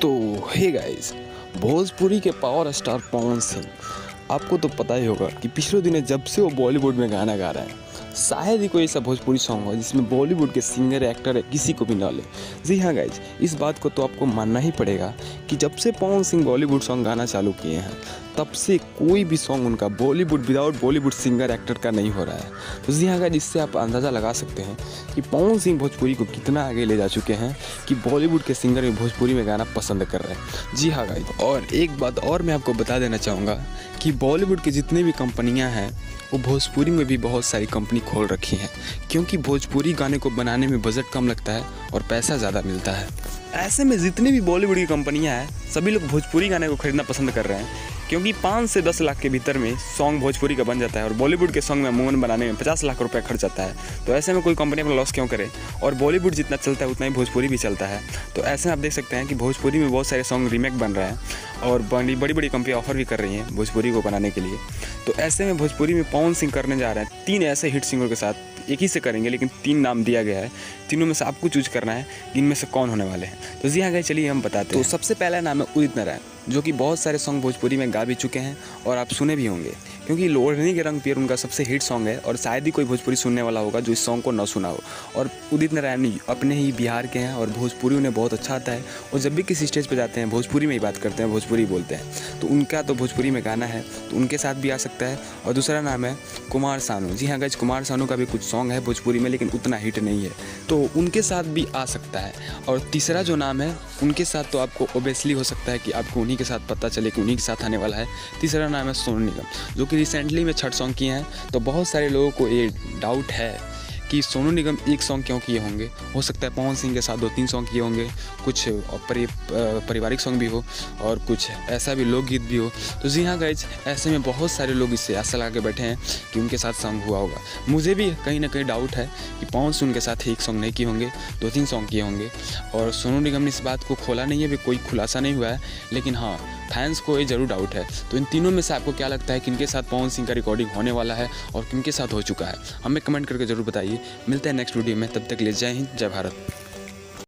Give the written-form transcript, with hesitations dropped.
तो hey guys, Bhojpuri के power star Pawan Singh, आपको तो पता ही होगा कि पिछले दिनों जब से वो बॉलीवुड में गाना गा रहे हैं, शायद ही कोई ऐसा भोजपुरी सॉन्ग हो जिसमें बॉलीवुड के सिंगर एक्टर है किसी को भी ना ले। जी हाँ गाइज, इस बात को तो आपको मानना ही पड़ेगा कि जब से पवन सिंह बॉलीवुड सॉन्ग गाना चालू किए हैं तब से कोई भी सॉन्ग उनका Bollywood without Bollywood singer actor का नहीं हो रहा है। तो जी हाँ गाइज, इससे आप अंदाज़ा लगा सकते हैं कि पवन सिंह भोजपुरी को कितना आगे ले जा चुके हैं कि बॉलीवुड के सिंगर भी भोजपुरी में गाना पसंद कर रहे हैं। जी हाँ गाइज, और एक बात और मैं आपको बता देना चाहूँगा कि बॉलीवुड की जितनी भी कंपनियाँ हैं वो भोजपुरी में भी बहुत सारी कंपनी खोल रखी हैं, क्योंकि भोजपुरी गाने को बनाने में बजट कम लगता है और पैसा ज़्यादा मिलता है। ऐसे में जितनी भी बॉलीवुड की कंपनियां हैं सभी लोग भोजपुरी गाने को खरीदना पसंद कर रहे हैं, क्योंकि 5 से 10 लाख के भीतर में सॉन्ग भोजपुरी का बन जाता है और बॉलीवुड के सॉन्ग में अमूमन बनाने में 50 लाख रुपए खर्च आता है। तो ऐसे में कोई कंपनी अपना लॉस क्यों करे, और बॉलीवुड जितना चलता है उतना ही भोजपुरी भी चलता है। तो ऐसे में आप देख सकते हैं कि भोजपुरी में बहुत सारे सॉन्ग रीमेक बन रहे हैं और बड़ी बड़ी कंपनियाँ ऑफर भी कर रही हैं भोजपुरी को बनाने के लिए। तो ऐसे में भोजपुरी में पवन सिंह करने जा रहे हैं 3 ऐसे हिट सिंगर के साथ, एक ही से करेंगे लेकिन 3 नाम दिया गया है। तीनों में से आपको चूज करना है कि इनमें से कौन होने वाले हैं। तो जी हाँ गाइस, चलिए हम बताते हैं। तो सबसे पहला नाम है उदित नारायण, जो कि बहुत सारे सॉन्ग भोजपुरी में गा भी चुके हैं और आप सुने भी होंगे, क्योंकि लोढ़नी के रंग पियर उनका सबसे हिट सॉन्ग है और शायद ही कोई भोजपुरी सुनने वाला होगा जो इस सॉन्ग को न सुना हो। और उदित नारायण अपने ही बिहार के हैं और भोजपुरी उन्हें बहुत अच्छा आता है और जब भी किसी स्टेज पर जाते हैं भोजपुरी में ही बात करते हैं, भोजपुरी बोलते हैं। तो उनका तो भोजपुरी में गाना है तो उनके साथ भी आ सकता है। और दूसरा नाम है कुमार सानू। जी हाँ गाइस, कुमार सानू का भी कुछ सॉन्ग है भोजपुरी में लेकिन उतना हिट नहीं है, तो उनके साथ भी आ सकता है। और तीसरा जो नाम है उनके साथ तो आपको ओबियसली हो सकता है कि आपको उन्हीं के साथ पता चले कि उन्हीं के साथ आने वाला है। तीसरा नाम है सोनू निगम, जो कि रिसेंटली में 6 सॉन्ग किए हैं। तो बहुत सारे लोगों को ये डाउट है कि सोनू निगम 1 सॉन्ग क्यों किए होंगे। हो सकता है पवन सिंह के साथ 2-3 सॉन्ग किए होंगे, कुछ पारिवारिक सॉन्ग भी हो और कुछ ऐसा भी लोकगीत भी हो। तो जी हाँ गाइज, ऐसे में बहुत सारे लोग इससे आशा लगा के बैठे हैं कि उनके साथ सॉन्ग हुआ होगा। मुझे भी कहीं ना कहीं डाउट है कि पवन सिंह उनके साथ 1 सॉन्ग नहीं किए होंगे, 2-3 सॉन्ग किए होंगे। और सोनू निगम ने इस बात को खोला नहीं है, भी कोई खुलासा नहीं हुआ है, लेकिन हाँ फैंस को ये जरूर डाउट है। तो इन तीनों में से आपको क्या लगता है कि इनके साथ पवन सिंह का रिकॉर्डिंग होने वाला है और किनके साथ हो चुका है, हमें कमेंट करके जरूर बताइए। मिलते हैं नेक्स्ट वीडियो में, तब तक के लिए जय हिंद, जय भारत।